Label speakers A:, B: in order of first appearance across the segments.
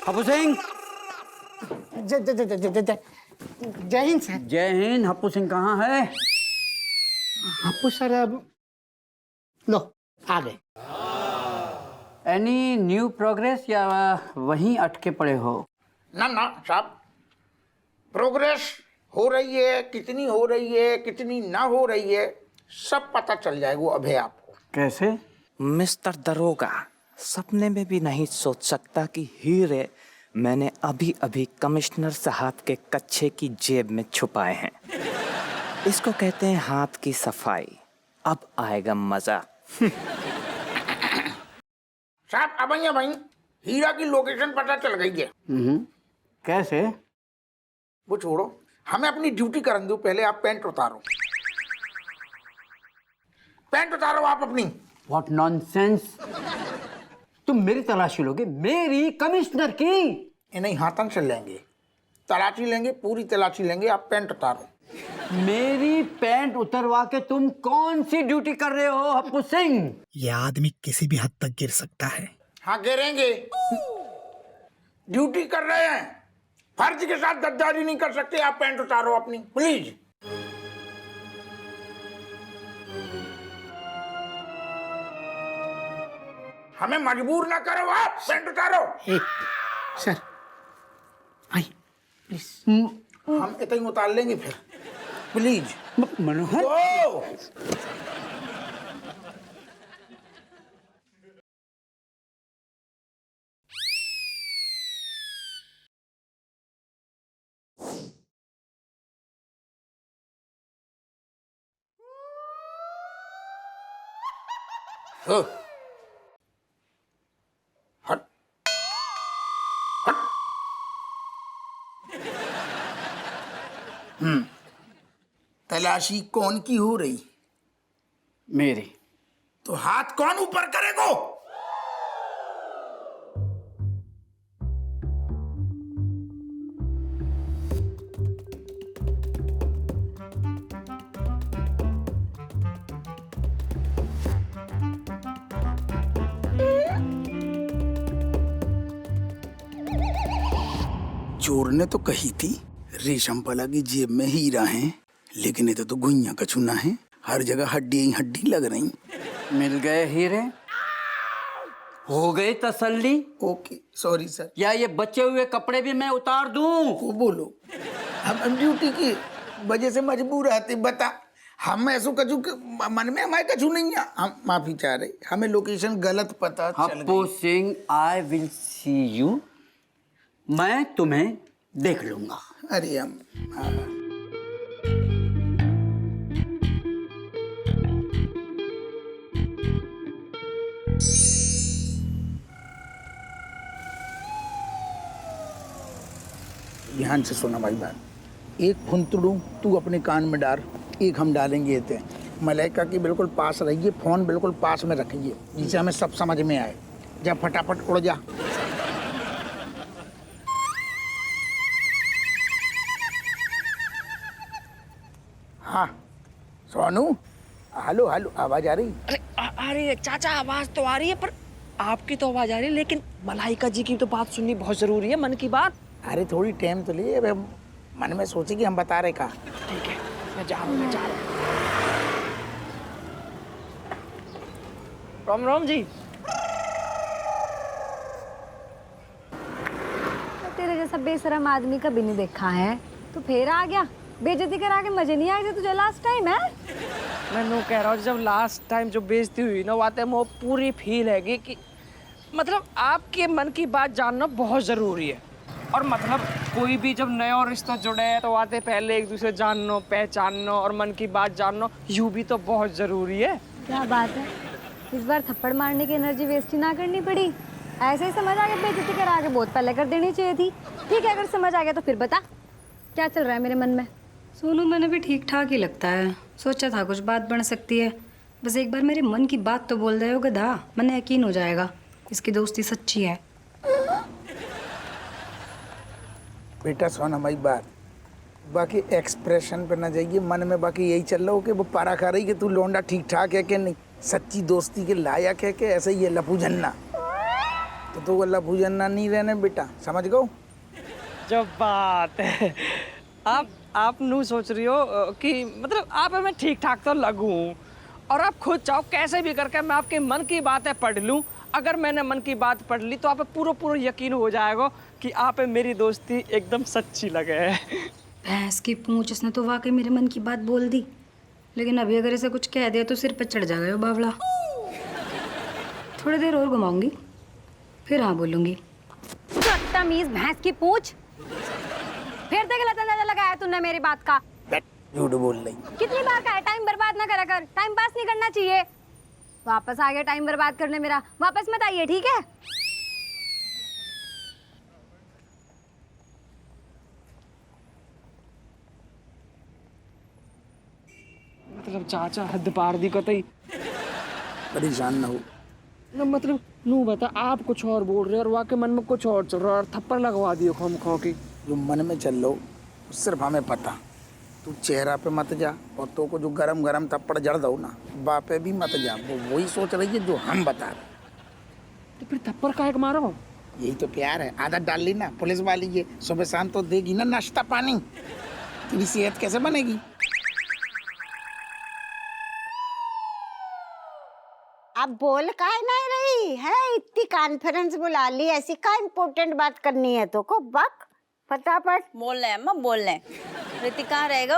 A: हप्पू सिंह।
B: जय हिंद सर।
A: जय हिंद। हप्पू सिंह कहाँ है?
B: हप्पू सर अब लो आ गए।
A: एनी न्यू प्रोग्रेस या वहीं अटके पड़े हो?
C: ना ना साहब, प्रोग्रेस हो रही है, कितनी हो रही है कितनी ना हो रही है सब पता चल जाएगा अभी आपको।
A: कैसे?
D: मिस्टर दरोगा, सपने में भी नहीं सोच सकता कि हीरे मैंने अभी अभी कमिश्नर साहब के कच्छे की जेब में छुपाए हैं। इसको कहते हैं हाथ की सफाई। अब आएगा मजा।
C: साहब अब भाई हीरा की लोकेशन पता चल गई है।
A: कैसे?
C: वो छोड़ो, हमें अपनी ड्यूटी करने दो। पहले आप पैंट उतारो, पैंट उतारो आप अपनी।
A: What nonsense! तुम मेरी तलाशी लोगे? मेरी कमिश्नर की?
C: इन्हें हाथन से लेंगे, तलाशी लेंगे, पूरी तलाशी लेंगे। आप पैंट उतारो।
A: मेरी पैंट उतरवा के तुम कौन सी ड्यूटी कर रहे हो हप्पू सिंह?
B: ये आदमी किसी भी हद तक गिर सकता है।
C: हाँ गिरेंगे, ड्यूटी कर रहे हैं, फर्ज के साथ गद्दारी नहीं कर सकते। आप पैंट उतारो अपनी प्लीज। हमें मजबूर ना करो, आप पैंट उतारो।
B: Sir I please.
C: हम इतना ही उतार लेंगे फिर, प्लीज।
A: मनोहर,
C: ओ! हट हट। तलाशी कौन की हो रही?
A: मेरी।
C: तो हाथ कौन ऊपर करेगो? चोर ने तो कही थी रेशमपला की जेब में हीरा है, लेकिन ये तो गुइया कछुना है। हर जगह हड्डी ही हड्डी लग रही।
A: मिल गए हीरे? हो गई तसल्ली?
C: Okay sorry sir.
A: या ये बचे हुए कपड़े भी मैं उतार दूं?
C: वो बोलो, हम ड्यूटी की वजह से मजबूर रहते। बता, हम ऐसा कछु मन में हमारे कछु नहीं है। हम माफी चाह रहे, हमें लोकेशन गलत पता चल
A: हप्पू
C: गई।
A: Singh, I will see you. मैं तुम्हें देख लूंगा।
C: अरे हम ध्यान से सुना भाई बात। एक फुंतड़ू तू अपने कान में डाल, एक हम डालेंगे। ये थे मलाइका की बिल्कुल पास रहिए, फोन बिल्कुल पास में रखिए जिससे हमें सब समझ में आए। जा फटाफट उड़ जा। हाँ सोनू, हेलो हेलो, आवाज आ रही?
E: अरे आ रही है चाचा, आवाज तो आ रही है, पर आपकी तो आवाज आ रही है, लेकिन मलाइका जी की तो बात सुननी बहुत जरूरी है, मन की बात।
C: अरे थोड़ी टाइम तो लिए, अब मन में सोचे कि हम बता रहे का।
E: ठीक है, मैं जा रहा हूँ। राम राम जी।
F: तेरे जैसा बेशरम आदमी कभी नहीं देखा है। तो फिर आ गया, बेइज्जती करा के मजे नहीं आए थे तुझे लास्ट टाइम है?
E: मैं नो कह रहा हूँ, जब लास्ट टाइम जो बेइज्जती हुई ना, वाते वो पूरी फील हैगी कि मतलब आपके मन की बात जानना बहुत जरूरी है। और मतलब कोई भी जब नया रिश्ता जुड़े है तो आते पहले एक दूसरे जानना, पहचानना और मन की बात जानना, यूँ भी तो बहुत जरूरी है।
F: क्या बात है, इस बार थप्पड़ मारने की एनर्जी वेस्ट ही ना करनी पड़ी। ऐसे ही समझ आ गया, बेइज्जती करा के बहुत पहले कर देनी चाहिए थी। ठीक है, अगर समझ आ गया तो फिर बता क्या चल रहा है मेरे मन में।
G: सोनू मैंने भी ठीक ठाक ही लगता है, सोचा था कुछ बात बन सकती है। बस एक बार मेरे मन की बात तो बोल दे हो गधा, मन यकीन हो जाएगा इसकी दोस्ती सच्ची है।
C: बेटा सुन हमारी बात, बाकी एक्सप्रेशन पे ना जाइए, मन में बाकी यही चल रहा हो कि वो पारा खा रही कि तू लौंडा ठीक ठाक है कि नहीं, सच्ची दोस्ती के लायक है कि ऐसे ही है लपू झन्ना। तो लफू जन्ना नहीं रहने बेटा, समझ गो।
E: जब बात है आप नू सोच रही हो कि मतलब आप हमें ठीक ठाक तो लगूं और आप खुद चाहो कैसे भी करके मैं आपके मन की बातें पढ़ लूं। अगर मैंने मन की बात पढ़ ली तो आप पूरा यकीन हो जाएगा कि आप मेरी दोस्ती एकदम सच्ची लगे है।
G: भैंस की पूंछ, इसने तो वाकई मेरे मन की बात बोल दी। लेकिन अभी अगर इसे कुछ कह दिया तो सिर पे चढ़ जाएगा बावला। थोड़ी देर और घुमाऊंगी, फिर हाँ बोलूंगी।
F: बदतमीज भैंस की पूंछ, फिर से गलत अंदाजा लगाया तूने मेरी बात का।
C: झूठ बोल रही।
F: कितनी बार कहा है टाइम बर्बाद ना करा कर, टाइम पास नहीं करना चाहिए। वापस आ गया टाइम बर्बाद करने मेरा, वापस मत आइए ठीक है।
E: मतलब चाचा हद पार दी कतई।
C: परेशान ना हो।
E: ना मतलब नू बता, आप कुछ और बोल रहे हो और वाकई मन में कुछ और चल रहा है और थप्पड़ लगवा दियो खो खो की।
C: जो मन में चल लो सिर्फ हमें पता। तू चेहरा पे मत जा और तो को जो गरम गरम थप्पड़ जड़ दो ना, बापे भी मत जा। वो वही सोच रही है जो हम बता रहे।
E: तो फिर थप्पड़ काहे को मारो?
C: यही तो प्यार है। आदत डाल ली ना पुलिस वाली, ये सुबह शाम तो देगी ना नाश्ता पानी। तेरी सेहत कैसे बनेगी?
H: अब बोल काहे नहीं रही है? इतनी कॉन्फ्रेंस बुला ली, ऐसी का इम्पोर्टेंट बात करनी है तो को बक फटाफट
I: बोल रहे हैं अम्मा, बोल रहे हैं। ऋतिक कहाँ रहेगा?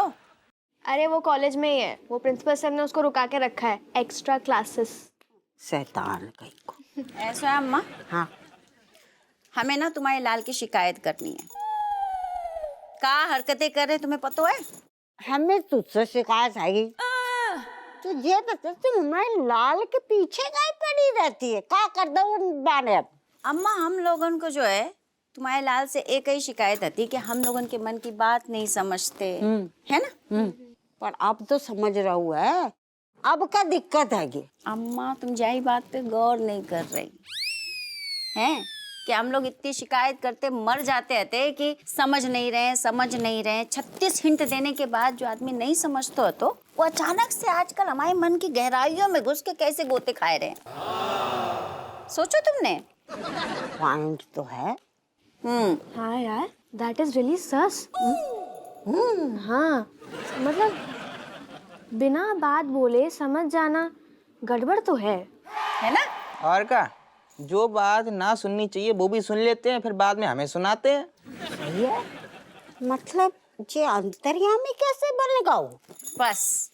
J: अरे वो कॉलेज में ही है, वो प्रिंसिपल सर ने उसको रुका के रखा है, एक्स्ट्रा क्लासेस।
H: शैतान कहीं को।
I: ऐसा है अम्मा,
H: हाँ
I: हमें ना तुम्हारे लाल की शिकायत करनी है। क्या हरकतें कर रहे तुम्हें पता है?
H: हमें तुझसे शिकायत आएगी। तुझे पता तुम हमारे लाल के पीछे काहे पड़ी रहती है? क्या कर दो बाने अब?
I: अम्मा हम लोगन को जो है तुम्हारे लाल से एक ही शिकायत आती कि हम लोगन के मन की बात नहीं समझते, है ना?
H: पर अब तो समझ रहा हुआ है, अब क्या दिक्कत है?
I: अम्मा तुम जाई बात पे गौर नहीं कर रही हैं कि हम लोग इतनी शिकायत करते मर जाते रहते कि समझ नहीं रहे। 36 हिंट देने के बाद जो आदमी नहीं समझता है तो वो अचानक से आजकल हमारे मन की गहराइयों में घुस के कैसे गोते खाए रहे हैं। सोचो तुमने।
H: पॉइंट तो है।
J: हाँ यार, दैट इज रियली सस। हाँ मतलब बिना बात बोले समझ जाना गड़बड़ तो है
I: ना?
K: और का जो बात ना सुननी चाहिए वो भी सुन लेते हैं, फिर बाद में हमें सुनाते हैं।
H: सही है। मतलब ये अंतर्यामी कैसे बनेगा?
I: बस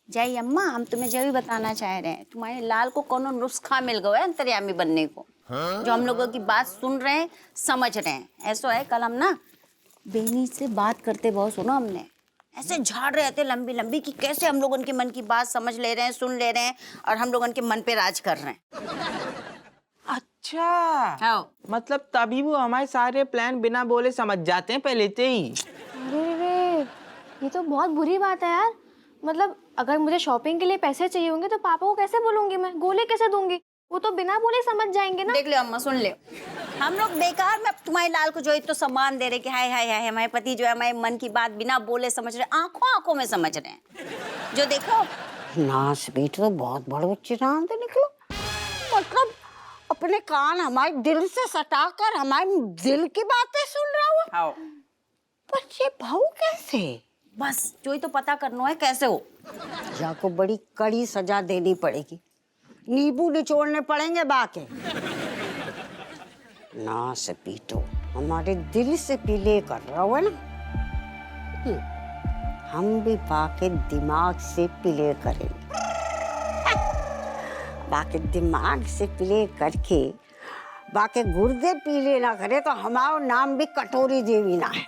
I: जय अम्मा, हम तुम्हें जो भी बताना चाह रहे हैं, तुम्हारे लाल को कोनो नुस्खा मिल गया है अंतर्यामी बनने को। जो हम लोगों की बात सुन रहे हैं, समझ रहे हैं। ऐसा है कल हम ना बेनी से बात करते बहुत सुनो हमने, ऐसे झाड़ रहे थे लंबी लंबी कि कैसे हम लोगों के मन की बात समझ ले रहे हैं, सुन ले रहे हैं और हम लोगों के मन पे राज कर रहे हैं।
K: अच्छा
I: हाँ।
K: मतलब तभी वो हमारे सारे प्लान बिना बोले समझ जाते हैं पहले से ही।
J: अरे ये तो बहुत बुरी बात है यार। मतलब अगर मुझे शॉपिंग के लिए पैसे चाहिए होंगे तो पापा को कैसे बोलूंगी, मैं गोले कैसे दूंगी? वो तो बिना बोले समझ जाएंगे ना।
I: देख लो अम्मा, सुन ले, हम लोग बेकार में तुम्हारे लाल को जो है तो सम्मान दे रहे कि हाय हाय हाय हमारे पति जो है हमारे मन की बात बिना बोले समझ रहे, आंखों आंखों में समझ रहे हैं। जो देखो
H: नाश बेट तो बहुत बड़े चिरांद निकलो। मतलब अपने कान हमारे दिल से सटाकर हमारे दिल की बातें सुन रहा हुआ। पर ये भाव कैसे?
I: बस जो ही तो पता करना है कैसे हो।
H: या को बड़ी कड़ी सजा देनी पड़ेगी, नींबू निचोड़ने पड़ेंगे बाके। ना से पीटो, हमारे दिल से पीले कर रहा हो ना। हम भी बाके दिमाग से पीले करेंगे। बाके दिमाग से पीले करके बाके गुर्दे पीले ना करे तो हमारा नाम भी कटोरी देवी ना है।